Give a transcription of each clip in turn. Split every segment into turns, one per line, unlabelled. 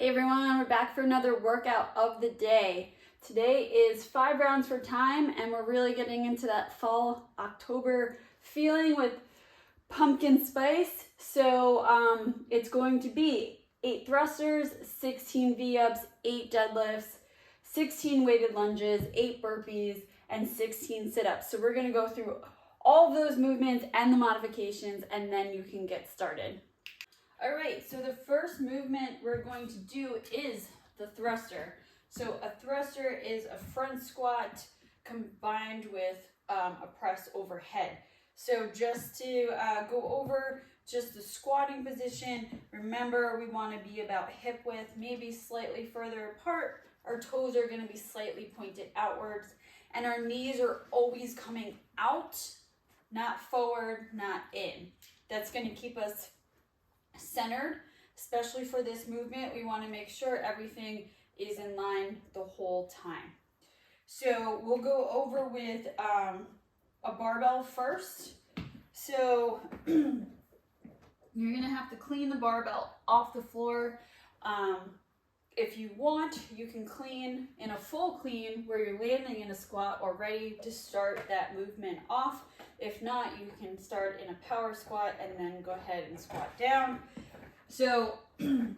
Hey everyone, we're back for another workout of the day. Today is 5 rounds for time and we're really getting into that fall October feeling with pumpkin spice. So it's going to be 8 thrusters, 16 V-ups, 8 deadlifts, 16 weighted lunges, 8 burpees, and 16 sit-ups. So we're going to go through all of those movements and the modifications and then you can get started. All right, so the first movement we're going to do is the thruster. So a thruster is a front squat combined with a press overhead. So just to go over just the squatting position, remember we want to be about hip width, maybe slightly further apart. Our toes are going to be slightly pointed outwards and our knees are always coming out, not forward, not in. That's going to keep us centered, especially for this movement. We want to make sure everything is in line the whole time. So we'll go over with a barbell first. So you're gonna have to clean the barbell off the floor. If you want, you can clean in a full clean where you're landing in a squat or ready to start that movement off. If not, you can start in a power squat and then go ahead and squat down. So we're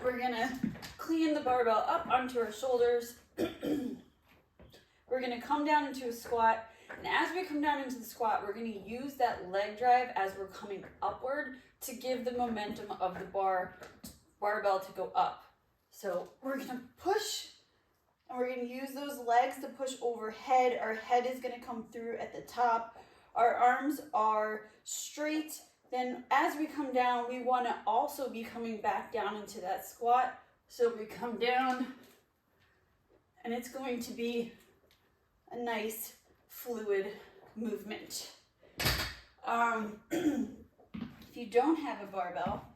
gonna clean the barbell up onto our shoulders. We're gonna come down into a squat. And as we come down into the squat, we're gonna use that leg drive as we're coming upward to give the momentum of the barbell to go up. So we're gonna push and we're gonna use those legs to push overhead. Our head is gonna come through at the top. Our arms are straight. Then as we come down, we wanna also be coming back down into that squat. So we come down and it's going to be a nice fluid movement. If you don't have a barbell,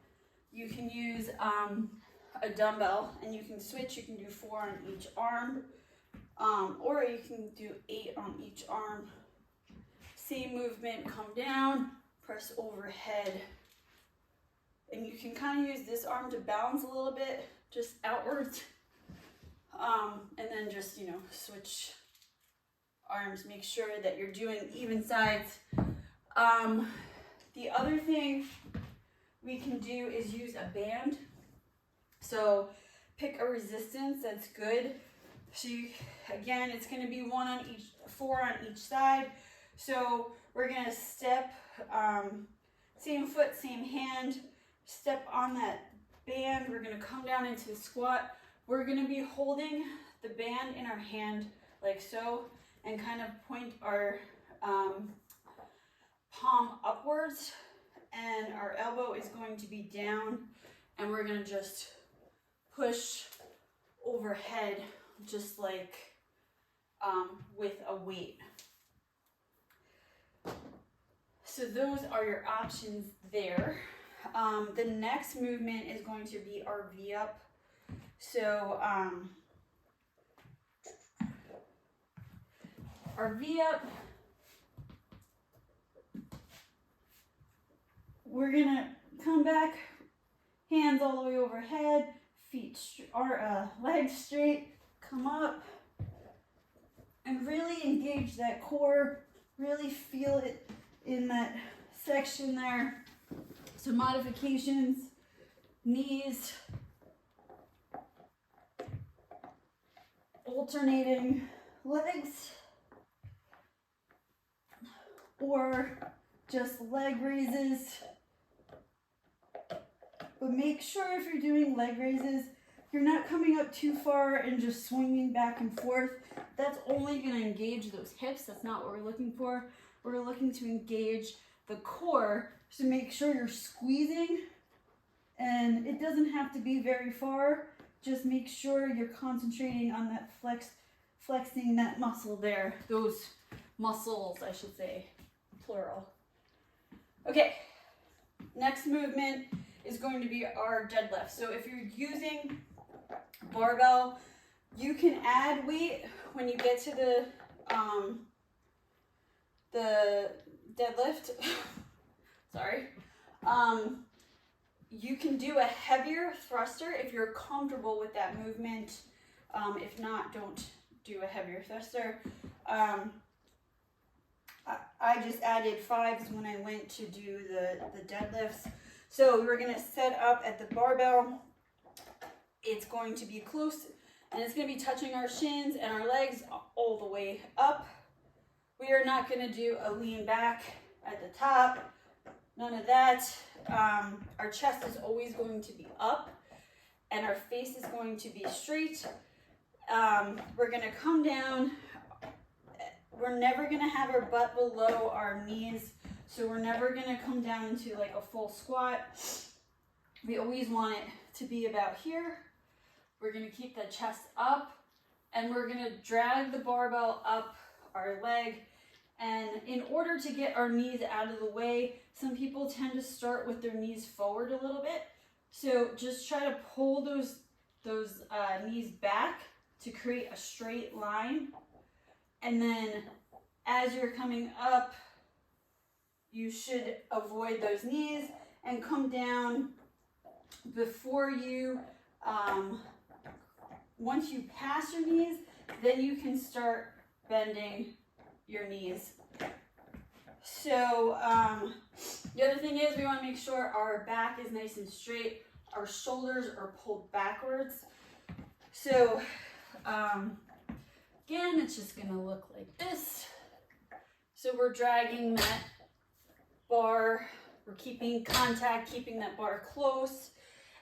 you can use a dumbbell and you can switch. You can do 4 on each arm, or you can do 8 on each arm. Same movement, come down, press overhead. And you can kind of use this arm to balance a little bit, just outwards. And then just, switch arms, make sure that you're doing even sides. The other thing we can do is use a band. So pick a resistance that's good. So again, it's going to be 4 on each side. So we're going to step, same foot, same hand, step on that band. We're going to come down into the squat. We're going to be holding the band in our hand like so and kind of point our palm upwards and our elbow is going to be down and we're going to just push overhead just like with a weight. So those are your options there. The next movement is going to be our V-up. So our V-up, we're gonna come back, hands all the way overhead, legs straight, come up, and really engage that core, really feel it in that section there. So modifications, knees, alternating legs, or just leg raises. But make sure if you're doing leg raises, you're not coming up too far and just swinging back and forth. That's only going to engage those hips. That's not what we're looking for. We're looking to engage the core. So make sure you're squeezing, and it doesn't have to be very far. Just make sure you're concentrating on that flexing that muscle there. Those muscles, I should say, plural. Okay, next movement is going to be our deadlift. So if you're using barbell, you can add weight when you get to the deadlift. Sorry. you can do a heavier thruster if you're comfortable with that movement. If not, don't do a heavier thruster. I just added 5s when I went to do the deadlifts. So we're gonna set up at the barbell. It's going to be close and it's gonna be touching our shins and our legs all the way up. We are not gonna do a lean back at the top, none of that. Our chest is always going to be up and our face is going to be straight. We're gonna come down. We're never gonna have our butt below our knees, so we're never gonna come down into like a full squat. We always want it to be about here. We're gonna keep the chest up, and we're gonna drag the barbell up our leg. And in order to get our knees out of the way, some people tend to start with their knees forward a little bit. So just try to pull those knees back to create a straight line. And then as you're coming up, you should avoid those knees and come down before you, once you pass your knees, then you can start bending your knees. So the other thing is we want to make sure our back is nice and straight. Our shoulders are pulled backwards. So again, it's just gonna look like this. So we're dragging that bar, we're keeping contact, keeping that bar close,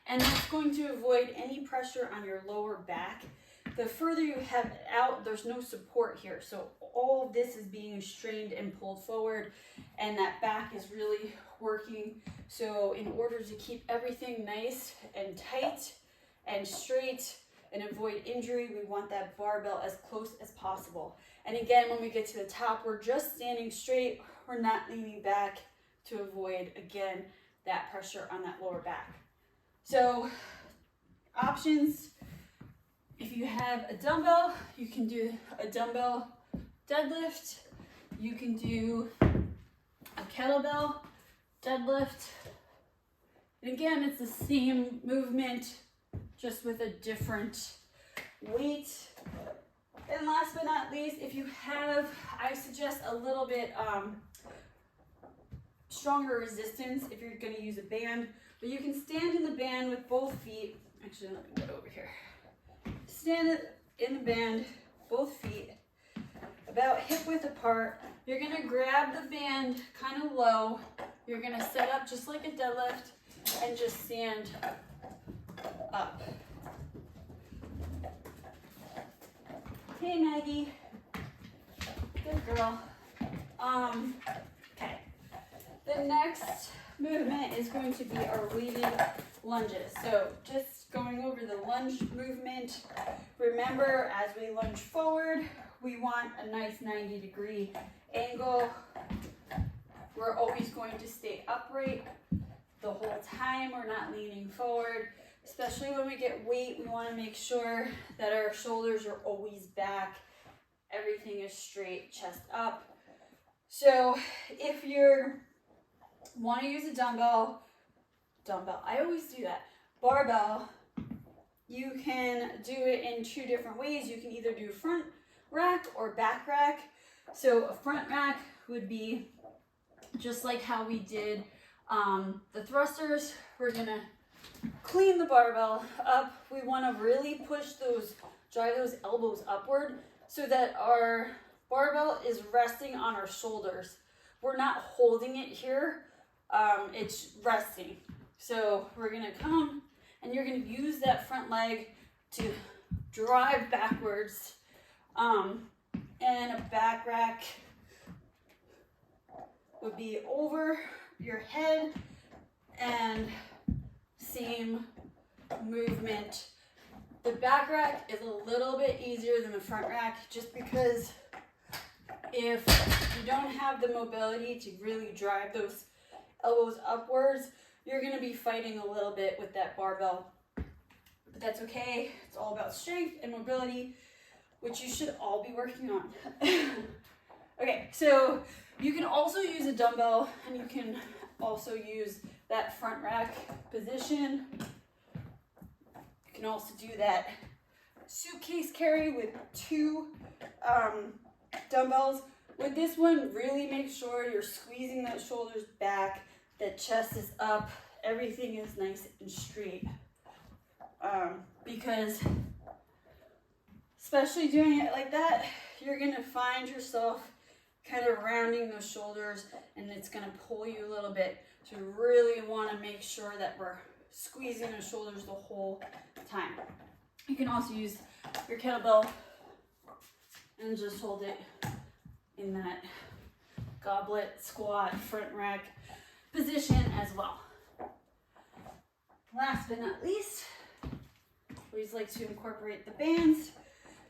and that's going to avoid any pressure on your lower back. The further you have it out, there's no support here. So all of this is being strained and pulled forward, and that back is really working. So in order to keep everything nice and tight and straight, and avoid injury, we want that barbell as close as possible. And again, when we get to the top, we're just standing straight. We're not leaning back to avoid, again, that pressure on that lower back. So options, if you have a dumbbell, you can do a dumbbell deadlift. You can do a kettlebell deadlift. And again, it's the same movement, just with a different weight. And last but not least, if you have, I suggest a little bit stronger resistance if you're gonna use a band, but you can stand in the band with both feet. Actually, let me go over here. Stand in the band, both feet, about hip width apart. You're gonna grab the band kind of low. You're gonna set up just like a deadlift and just stand up. Hey Maggie, good girl. Okay, the next movement is going to be our weighted lunges. So just going over the lunge movement. Remember, as we lunge forward, we want a nice 90-degree angle. We're always going to stay upright the whole time. We're not leaning forward. Especially when we get weight, we want to make sure that our shoulders are always back. Everything is straight, chest up. So if you want to use a dumbbell, I always do that, barbell, you can do it in two different ways. You can either do front rack or back rack. So a front rack would be just like how we did the thrusters. We're going to clean the barbell up. We want to really push drive those elbows upward so that our barbell is resting on our shoulders. We're not holding it here, it's resting. So we're gonna come and you're gonna use that front leg to drive backwards. And a back rack would be over your head and same movement. The back rack is a little bit easier than the front rack just because if you don't have the mobility to really drive those elbows upwards, you're going to be fighting a little bit with that barbell. But that's okay. It's all about strength and mobility, which you should all be working on. Okay, so you can also use a dumbbell and you can also use that front rack position. You can also do that suitcase carry with 2 dumbbells. With this one, really make sure you're squeezing those shoulders back, that chest is up, everything is nice and straight. Because especially doing it like that, you're gonna find yourself kind of rounding those shoulders and it's gonna pull you a little bit. So you really wanna make sure that we're squeezing those shoulders the whole time. You can also use your kettlebell and just hold it in that goblet squat front rack position as well. Last but not least, always like to incorporate the bands.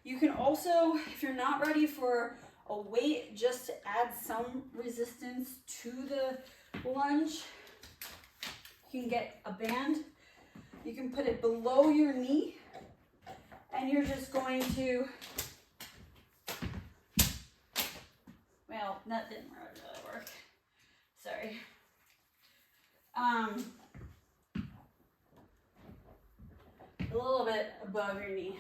You can also, if you're not ready for a weight, just to add some resistance to the lunge, you can get a band. You can put it below your knee and you're just going to, well, that didn't really work. Sorry. A little bit above your knee.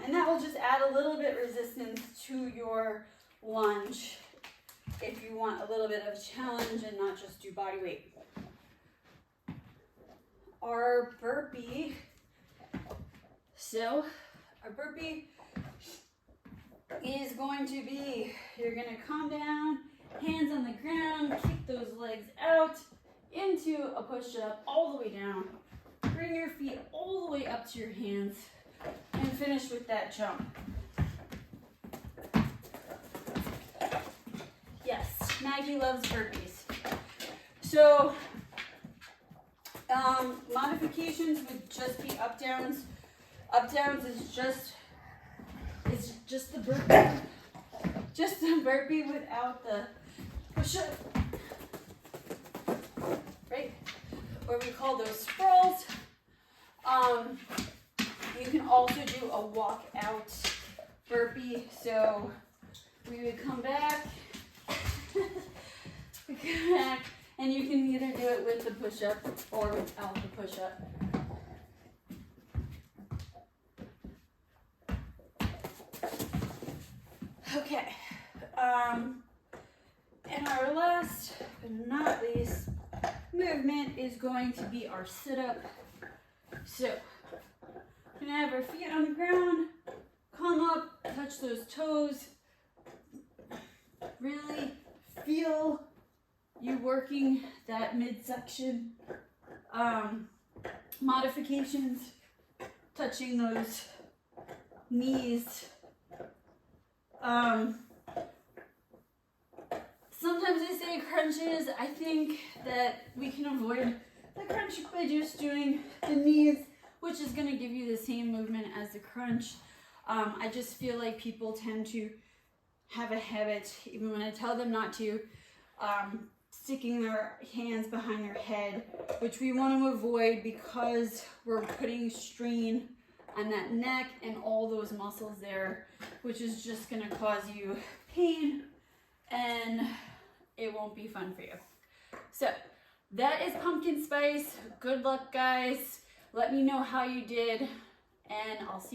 And that will just add a little bit resistance to your lunge if you want a little bit of challenge and not just do body weight. Our burpee. So our burpee is going to be, you're going to come down, hands on the ground, kick those legs out into a push-up all the way down. Bring your feet all the way up to your hands and finish with that jump. Yes, Maggie loves burpees. So modifications would just be up downs. Up downs is just the burpee. Just the burpee without the push-up. Right? Or we call those sprawls. You can also do a walk out burpee. So we would come back, and you can either do it with the push-up or without the push-up. Okay. And our last but not least movement is going to be our sit-up. So, we're gonna have our feet on the ground, come up, touch those toes, really feel you working that midsection. Modifications, touching those knees. Sometimes I say crunches. I think that we can avoid the crunch by just doing the knees, which is going to give you the same movement as the crunch. I just feel like people tend to have a habit, even when I tell them not to, sticking their hands behind their head, which we want to avoid because we're putting strain on that neck and all those muscles there, which is just going to cause you pain and it won't be fun for you. So that is pumpkin spice. Good luck, guys. Let me know how you did, and I'll see you